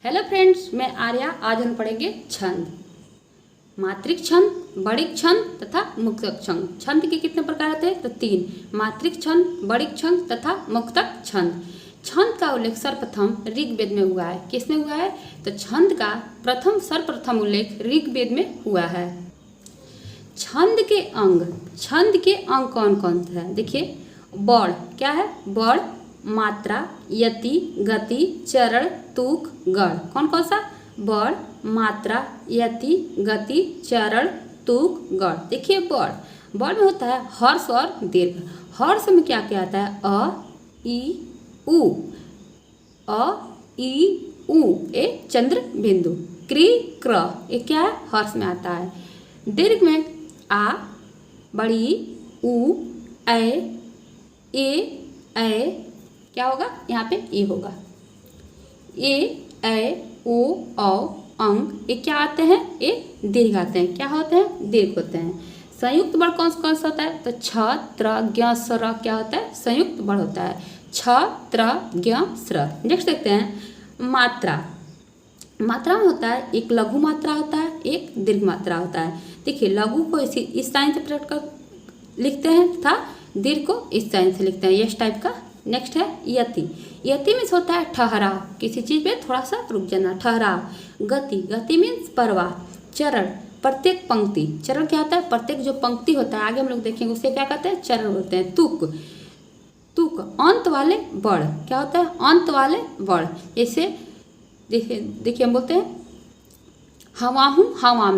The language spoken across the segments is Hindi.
हेलो फ्रेंड्स, मैं आर्या। आज हम पढ़ेंगे छंद। मात्रिक छंद, बड़िक छंद तथा मुक्तक छंद। छंद के कितने प्रकार होते हैं? तो 3। मात्रिक छंद, बड़िक छंद तथा मुक्तक छंद। छंद का उल्लेख सर्वप्रथम ऋग्वेद में हुआ है। किसमें हुआ है? तो छंद का सर्वप्रथम उल्लेख ऋग्वेद में हुआ है। छंद के अंग कौन कौन से हैं? देखिए, बड़ क्या है? बड़, मात्रा, यति, गति, चरण, तुक, गढ़। कौन कौन सा? बड़, मात्रा, यति, गति, चरण, तुक, गढ़। देखिए, बड़ में होता है हर्ष और दीर्घ। हर्ष में क्या क्या आता है? अ, ई, उ। अ, ई, उ ए चंद्र बिंदु। क्री, क्र ये क्या है? हर्ष में आता है। दीर्घ में आ, बड़ी, उ, ए क्या होगा? यहाँ पे ए होगा। ओ, औ, अंग ये क्या आते हैं? ये दीर्घ आते हैं। क्या होते हैं? दीर्घ होते हैं। संयुक्त बड़ कौन कौन सा होता है? तो छ, त्र, ज्ञ, स्र क्या होता है? संयुक्त बड़ होता है। छ, त्र, ज्ञ, स्र। नेक्स्ट देखते हैं मात्रा। मात्रा में होता है एक लघु मात्रा होता है, एक दीर्घ मात्रा होता है। देखिए, लघु को इस साइन से प्रकट कर लिखते हैं तथा दीर्घ को इस साइन से लिखते हैं, इस टाइप का। नेक्स्ट है यति। यति मीन्स होता है ठहराव, किसी चीज पे थोड़ा सा रुक जाना, ठहराव। गति मीन्स परवाह। चरण, प्रत्येक पंक्ति। चरण क्या होता है? प्रत्येक जो पंक्ति होता है, आगे हम लोग देखेंगे, उसे क्या कहते हैं? चरण बोलते हैं। तुक, अंत वाले बड़। क्या होता है? अंत वाले बड़। जैसे देखिए हम बोलते हैं हवा हूँ हवा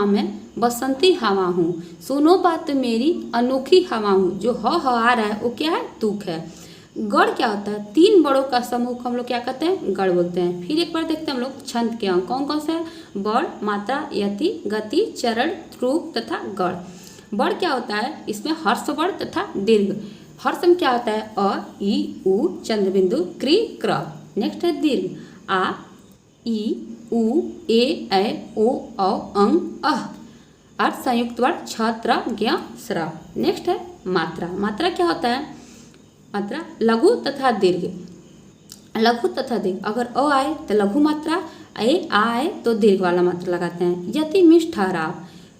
में बसंती हवा हूँ, सुनो बात मेरी अनोखी हवा हूँ। जो आ रहा है वो क्या है? तुक है। गढ़ क्या होता है? 3 बड़ों का समूह हम लोग क्या कहते हैं? गढ़ बोलते हैं। फिर एक बार देखते हैं हम लोग छंद के अंग कौन कौन से हैं? बड़, मात्रा, यति, गति, चरण, तुक तथा गढ़। बड़ क्या होता है? इसमें हर्ष बड़ तथा दीर्घ। हर्ष में क्या होता है? अ, ई, उ, चंद्र बिंदु, क्री, क्र। नेक्स्ट है दीर्घ। आ, ई, उ, ए, ओ, औ, अंग, अह। और संयुक्त वर्ण छ, त्र, ज्ञ, स्र। नेक्स्ट है मात्रा। मात्रा क्या होता है? मात्रा लघु तथा दीर्घ। लघु तथा दीर्घ, अगर अ आए तो लघु मात्रा, आए तो दीर्घ वाला मात्रा लगाते हैं। यति मीन्स ठहराव।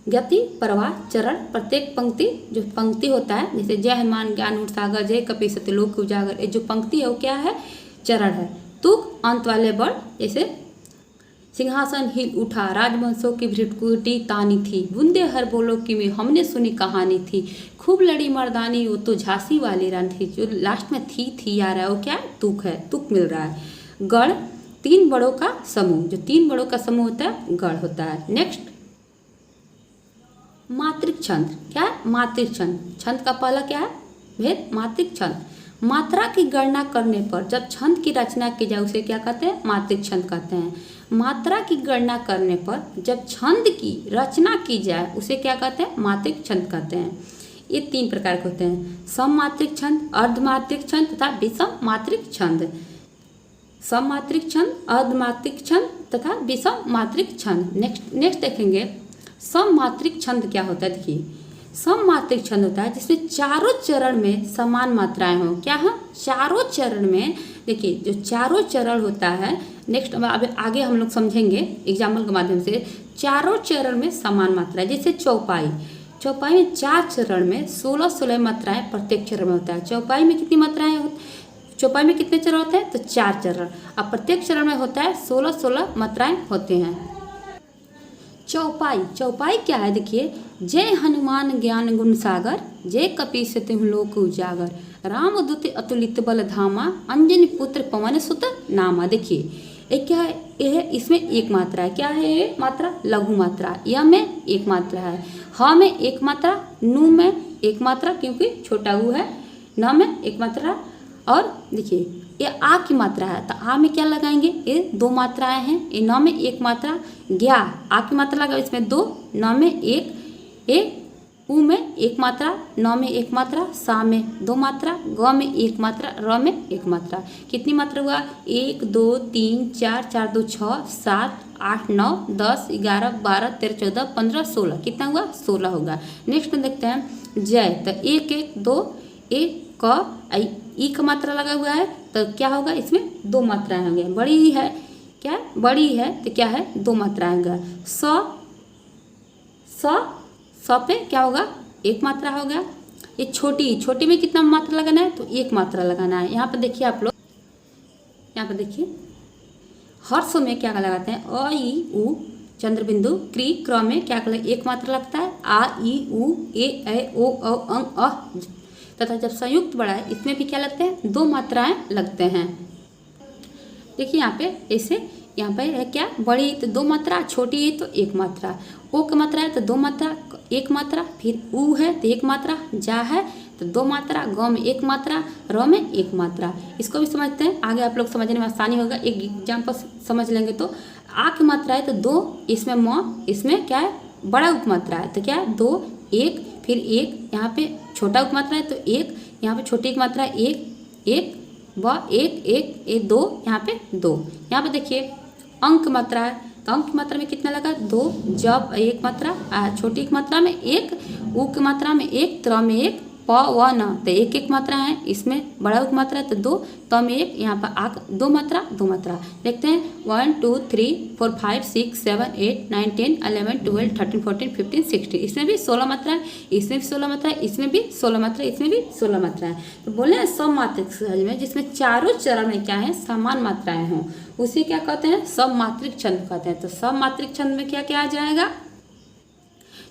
गति, प्रवाह, चरण, प्रत्येक पंक्ति। जो पंक्ति होता है, जैसे जय हनुमान ज्ञान गुण सागर, जय कपी सत्य लोक उजागर, ये जो पंक्ति है वो क्या है? चरण है। तुक, अंत वाले बड़। जैसे सिंहासन हिल उठा, राजवंशों की भ्रिकुटी तानी थी, बूंदे हर बोलो कि में हमने सुनी कहानी थी, खूब लड़ी मर्दानी वो तो झांसी वाली रानी थी। जो लास्ट में थी आ रहा है वो क्या है? तुक है, तुक मिल रहा है। गढ़, 3 बड़ों का समूह। जो 3 बड़ों का समूह होता है गढ़ होता है। नेक्स्ट मात्रिक छंद। क्या है? मात्रिक छंद। छंद का पहला क्या है? भेद। मात्रिक छंद। मात्रा की गणना करने पर जब छंद की रचना की जाए उसे क्या कहते हैं? मात्रिक छंद कहते हैं। मात्रा की गणना करने पर जब छंद की रचना की जाए उसे क्या कहते हैं? मात्रिक छंद कहते हैं। ये 3 प्रकार के होते हैं: सममात्रिक छंद, अर्धमात्रिक छंद तथा विषम मात्रिक छंद। सममात्रिक छंद, अर्धमात्रिक छंद तथा विषम मात्रिक छंद। नेक्स्ट देखेंगे सममात्रिक छंद क्या होता है। देखिए, सममात्रिक छंद होता है जिसमें चारों चरण में समान मात्राएं हों। क्या है? चारों चरण में। देखिए, जो चारों चरण होता है, नेक्स्ट अब आगे हम लोग समझेंगे एग्जाम्पल के माध्यम से। चारों चरण में समान मात्राएं, जैसे चौपाई में 4 चरण में 16 मात्राएं प्रत्येक चरण में होता है। चौपाई में कितनी मात्राएं चौपाई में कितने चरण होते हैं? तो 4 चरण। अब प्रत्येक चरण में होता है 16 मात्राएं होते हैं। चौपाई क्या है? देखिए, जय हनुमान ज्ञान गुण सागर, जय कपी सत्य लोक उजागर, रामदूत अतुलित बल धामा, अंजनी पुत्र पवन सुत नामा। देखिए, ये क्या है? यह इसमें एक मात्रा है। क्या है ये मात्रा? लघु मात्रा। य में एक मात्रा है, ह में एक मात्रा, नु में एक मात्रा क्योंकि छोटा उ है, न में एक मात्रा। और देखिए, ये आ की मात्रा है तो आ में क्या लगाएंगे? ये 2 मात्राएं हैं। ये न में एक मात्रा, ज्ञा आ की मात्रा लगा, इसमें 2, न में 1, ए उ में एक मात्रा, न में एक मात्रा, सा में 2 मात्रा, ग में एक मात्रा, र में एक मात्रा। कितनी मात्रा हुआ? 1 2 3 4, 4 2 6, 7 8 9 10 11 12 13 14 15 16। कितना हुआ? 16 होगा। नेक्स्ट में देखते हैं जय। तो 1 1 2 1 क ई का मात्रा लगा हुआ है तो क्या होगा, इसमें दो मात्राएं होंगी। बड़ी है, क्या है, बड़ी है तो क्या है, दो मात्राएं होगा। स पे क्या होगा, एक मात्रा हो गया। ये छोटी में कितना मात्रा लगाना है, तो एक मात्रा लगाना है। यहाँ पर देखिए आप लोग, यहाँ पर देखिए हर्ष में क्या लगाते हैं, अ ई उ चंद्रबिंदु, क्री क्र में क्या एक मात्रा लगता है, आ ई उ ए ओ अंग अ, तथा जब संयुक्त बड़ा है इसमें भी क्या लगते हैं, दो मात्राएं लगते हैं। देखिए यहाँ पे ऐसे, यहाँ पे है क्या, बड़ी तो दो मात्रा, छोटी है तो एक मात्रा, ओ की मात्रा है तो दो मात्रा, एक मात्रा, फिर ऊ है तो एक मात्रा, जा है तो दो मात्रा, ग में एक मात्रा, र में एक मात्रा। इसको भी समझते हैं, आगे आप लोग समझने में आसानी होगा। एक एग्जाम्पल समझ लेंगे तो आ की मात्रा है तो दो, इसमें म, इसमें क्या है, बड़ा उपमात्रा है तो क्या है, दो, एक, फिर एक, यहाँ पे छोटा उपमात्रा है तो एक, यहाँ पे छोटी एक मात्रा है एक, एक व एक दो, यहाँ पे दो। यहाँ पे देखिए अंक मात्रा है तो अंक की मात्रा में कितना लगा, दो, जब एक मात्रा, छोटी एक मात्रा में एक, उ की मात्रा में एक, त्र में एक, प व न तो एक एक मात्रा है, इसमें बड़ा उप मात्रा है तो दो, त में एक, यहाँ पर आ दो मात्रा। देखते हैं 1 2 3 4 5 6 7 8 9 10 11 12 13 14 15 16, इसमें भी 16 मात्रा है, इसमें भी 16 मात्रा है, इसमें भी 16 मात्रा है, इसमें भी 16 मात्रा है। तो बोले हैं सममात्रिक छंद में जिसमें चारों चरण में क्या है, समान मात्राएं हों, उसे क्या कहते हैं, सममात्रिक छंद कहते हैं। तो सममात्रिक छंद में क्या क्या आ जाएगा,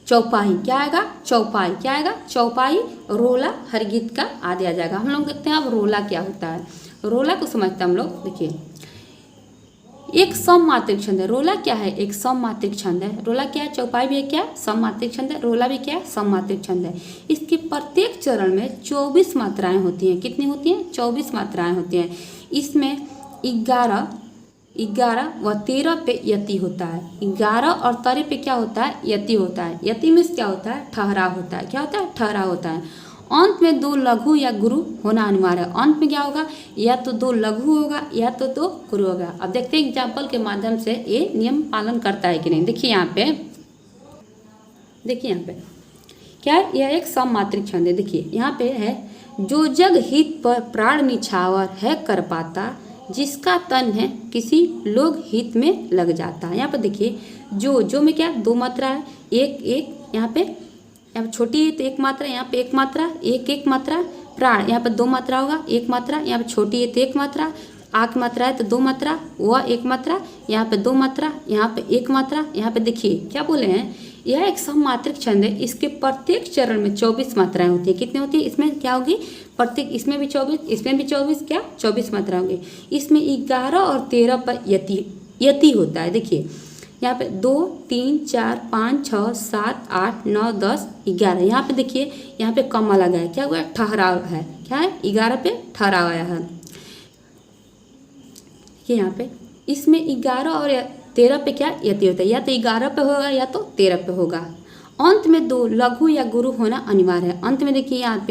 चौपाई, क्या आएगा, चौपाई, क्या आएगा, चौपाई, रोला, हरगीत का आदि आ जाएगा। हम लोग देखते हैं अब रोला क्या होता है। रोला को समझते हैं हम लोग। देखिए एक सममात्रिक छंद है, रोला क्या है, एक सममात्रिक छंद है। रोला क्या है, चौपाई भी है क्या, सममात्रिक छंद है, रोला भी क्या है, सममात्रिक छंद है। इसके प्रत्येक चरण में 24 मात्राएं होती हैं। कितनी होती हैं, 24 मात्राएं होती हैं। इसमें 11 व 13 पे यति होता है। 11 और 13 पे क्या होता है, यति होता है। यति में क्या होता है, ठहराव होता है। क्या होता है, ठहराव होता है। अंत में दो लघु या गुरु होना अनिवार्य है। अंत में क्या होगा, या तो दो लघु होगा या तो दो गुरु होगा। अब देखते हैं एग्जाम्पल के माध्यम से ये नियम पालन करता है कि नहीं। देखिए यहाँ पे, देखिए यहाँ पे क्या है, यह एक सममात्रिक छंद है। देखिए यहाँ पे है, जो जग हित पर प्राण निछावर है कर पाता, जिसका तन है किसी लोग हित में लग जाता है। यहाँ पर देखिए जो में क्या, दो मात्रा है, एक यहाँ पे छोटी है तो एक मात्रा, यहाँ पे एक मात्रा, एक मात्रा, प्राण यहाँ पे दो मात्रा होगा, एक मात्रा, यहाँ पे छोटी है तो एक मात्रा, आ की मात्रा है तो दो मात्रा, व एक मात्रा, यहाँ पे दो मात्रा, यहाँ पे एक मात्रा। यहाँ पे देखिए क्या बोले हैं, यह एक सममात्रिक छंद है। इसके प्रत्येक चरण में 24 मात्राएं होती है। कितनी होती है, इसमें क्या होगी, प्रत्येक, इसमें भी 24, इसमें भी 24, क्या 24 मात्रा होंगी। इसमें 11 और 13 पर यति होता है। देखिए यहाँ पे 2 3 4 5 6 7 8 9 10 11, यहाँ पे देखिए, यहाँ पे कमा लगा है, क्या हुआ, ठहराव है। क्या है, 11 पे ठहराव आया है। ये यहाँ पे इसमें 11 और 13 पे क्या यति होता है, या तो 11 पे होगा या तो 13 पे होगा। अंत में दो लघु या गुरु होना अनिवार्य है। अंत में देखिए यहाँ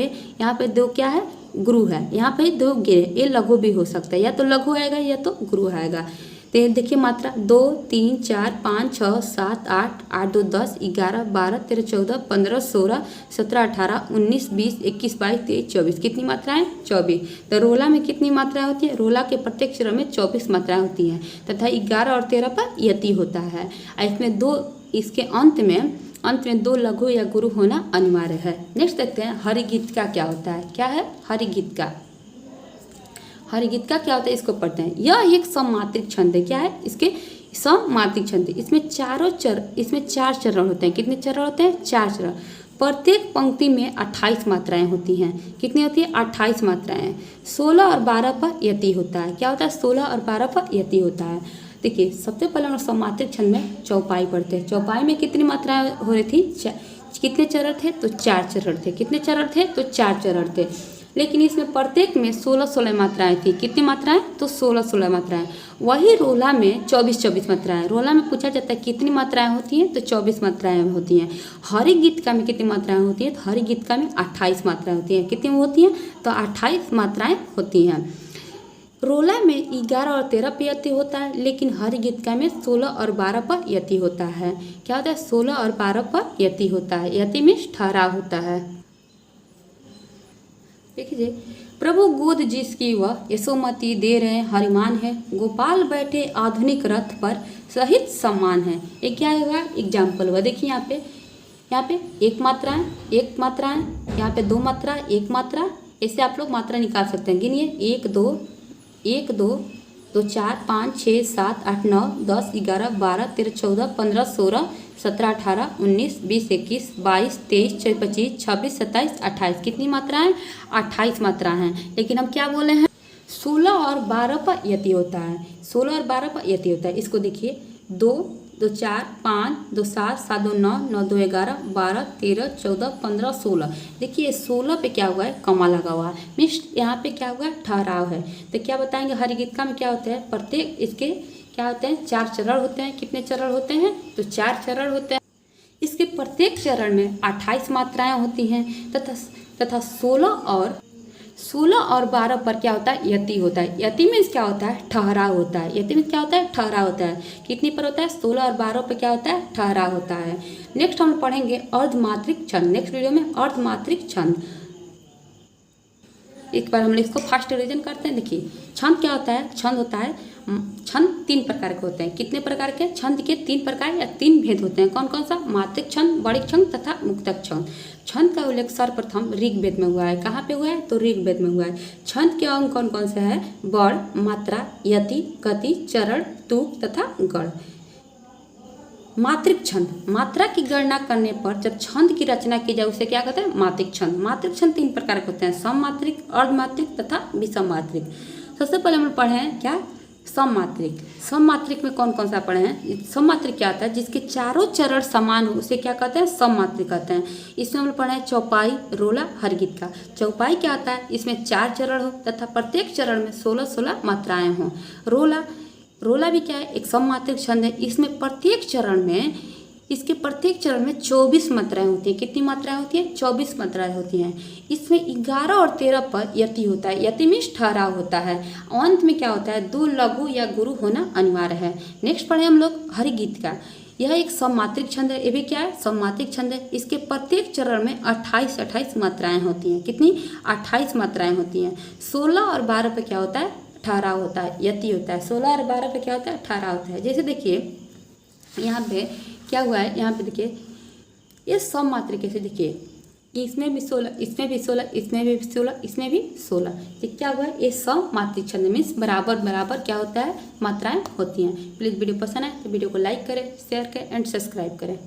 पे दो क्या है, गुरु है, यहाँ पे दो गिरे, ये लघु भी हो सकता है, या तो लघु आएगा या तो गुरु आएगा। तो देखिए मात्रा 2 3 4 5 6 7 8 8 2 10 11 12 13 14 15 16 17 18 19 20 21 22 23 24, कितनी मात्राएं, 24। तो रोला में कितनी मात्राएं होती है, रोला के प्रत्येक चरण में 24 मात्राएं होती हैं तथा 11 और 13 पर यति होता है। इसमें दो, इसके अंत में दो लघु या गुरु होना अनिवार्य है। नेक्स्ट देखते हैं हरिगीत का क्या होता है। क्या है, हरिगीत का, हरिगीत का क्या होता है, इसको पढ़ते हैं। यह एक सममात्रिक छंद है। क्या है, इसके सममात्रिक छंद है। इसमें इसमें 4 चरण होते हैं। कितने चरण होते हैं, 4 चरण। प्रत्येक पंक्ति में 28 मात्राएं होती हैं। कितनी होती है, 28 मात्राएं। 16 और 12 पर यति होता है। क्या होता है, 16 और 12 पर यति होता है। देखिए सबसे पहले हम सममात्रिक छंद में चौपाई पढ़ते हैं। चौपाई में कितनी मात्राएं हो रही थी, कितने चरण थे, तो 4 चरण थे। कितने चरण थे, तो 4 चरण थे। लेकिन इसमें प्रत्येक में 16 मात्राएं थी। कितनी मात्राएं, तो 16 मात्राएं। वही रोला में 24 मात्राएं। रोला में पूछा जाता है कितनी मात्राएं होती हैं, तो 24 मात्राएं होती हैं। हरिगीत का में कितनी मात्राएं होती हैं, तो हरिगीत का में 28 मात्राएं होती हैं। कितनी होती हैं, तो 28 मात्राएं होती हैं। रोला में 11 और 13 पर यति होता है, लेकिन हरिगीत का में 16 और 12 पर यति होता है। क्या होता है, 16 और 12 पर यति होता है। यति में ठहराव होता है। देखिए प्रभु गोद जिसकी वह यशोमती दे रहे हरिमान है, गोपाल बैठे आधुनिक रथ पर सहित सम्मान है। ये क्या होगा? एग्जाम्पल हुआ। देखिए यहाँ पे एक मात्रा है, यहाँ पे दो मात्रा, एक मात्रा, ऐसे आप लोग मात्रा निकाल सकते हैं। गिनिए 1 2 1 2 2 4 5 6 7 8 9 10 11 12 13 14 15 16 17 18 19 20 21 22 23 24 25 26 27 28। कितनी मात्रा है? 28 मात्रा हैं। लेकिन हम क्या बोले हैं? 16 और 12 पर यति होता है। 16 और 12 पर यति होता है। इसको देखिए 2 2 4 5 2 7 7 2 9 9 2 11 12 13 14 15 16। देखिए 16 पे क्या हुआ है? कमा लगा हुआ है। मीन्स यहाँ पे क्या हुआ है? ठहराव है। तो क्या बताएंगे? हरिगीतिका में क्या होता है? प्रत्येक इसके क्या होते हैं? 4 चरण होते हैं। कितने चरण होते हैं? तो 4 चरण होते हैं। इसके प्रत्येक चरण में 28 मात्राएं होती हैं तथा 16 और 12 पर क्या होता है? यति होता है। यति मीन्स क्या होता है? ठहराव होता है। यति मीन्स क्या होता है? ठहराव होता है। कितनी पर होता है? 16 और 12 पर क्या होता है? ठहराव होता है। नेक्स्ट हम पढ़ेंगे अर्धमात्रिक छंद। नेक्स्ट वीडियो में अर्धमात्रिक छंद। एक बार हम लोग इसको फास्ट रिवीजन करते हैं। देखिए छंद क्या होता है? छंद होता है, छंद 3 प्रकार के होते हैं। कितने प्रकार के? छंद के 3 प्रकार या 3 भेद होते हैं। कौन कौन सा? मात्रिक छंद, बड़िक छंद तथा मुक्तक छंद। छंद का उल्लेख सर्वप्रथम ऋग्वेद में हुआ है। कहाँ पे हुआ है? तो ऋग्वेद में हुआ है। छंद के अंग कौन कौन से है? बड़, मात्रा, यति, गति, चरण, तुक तथा गढ़। मात्रिक छंद, मात्रा की गणना करने पर जब छंद की रचना की जाए उसे क्या कहते हैं? मात्रिक छंद। मात्रिक छंद 3 प्रकार के होते हैं, सममात्रिक, अर्धमात्रिक तथा विषममात्रिक। सबसे पहले हम पढ़े हैं क्या? सममात्रिक। सममात्रिक में कौन कौन सा पढ़े हैं? सममात्रिक क्या होता है? जिसके चारों चरण समान हो उसे क्या कहते हैं? सममात्रिक कहते हैं। इसमें हम पढ़े हैं चौपाई, रोला, हरगीतिका। चौपाई क्या होता है? इसमें 4 चरण हो तथा प्रत्येक चरण में 16 मात्राएं हों। रोला भी क्या है? एक सममात्रिक छंद है। इसमें प्रत्येक चरण में 24 मात्राएं होती हैं। कितनी मात्राएं होती हैं? 24 मात्राएं होती हैं। इसमें 11 और 13 पर यति होता है। यति मीन्स ठहराव होता है। अंत में क्या होता है? 2 लघु या गुरु होना अनिवार्य है। नेक्स्ट पढ़े हम लोग हरिगीतिका। यह एक सममात्रिक छंद है। ये भी क्या है? सममात्रिक छंद है। इसके प्रत्येक चरण में 28 मात्राएं होती हैं। कितनी? 28 मात्राएं होती हैं। 16 और 12 पर क्या होता है? ठहराव होता है, यति होता है। 16 और 12 पे क्या होता है? ठहराव होता है। जैसे देखिए यहाँ पे क्या हुआ है? यहाँ पे देखिए ये सममात्रिक कैसे, देखिए इसमें भी 16, इसमें भी 16, इसमें भी 16, इसमें भी 16। तो क्या हुआ है? ये सममात्रिक छंद मीन्स बराबर क्या होता है? मात्राएं होती हैं। प्लीज़ वीडियो पसंद है तो वीडियो को लाइक करें, शेयर करें एंड सब्सक्राइब करें।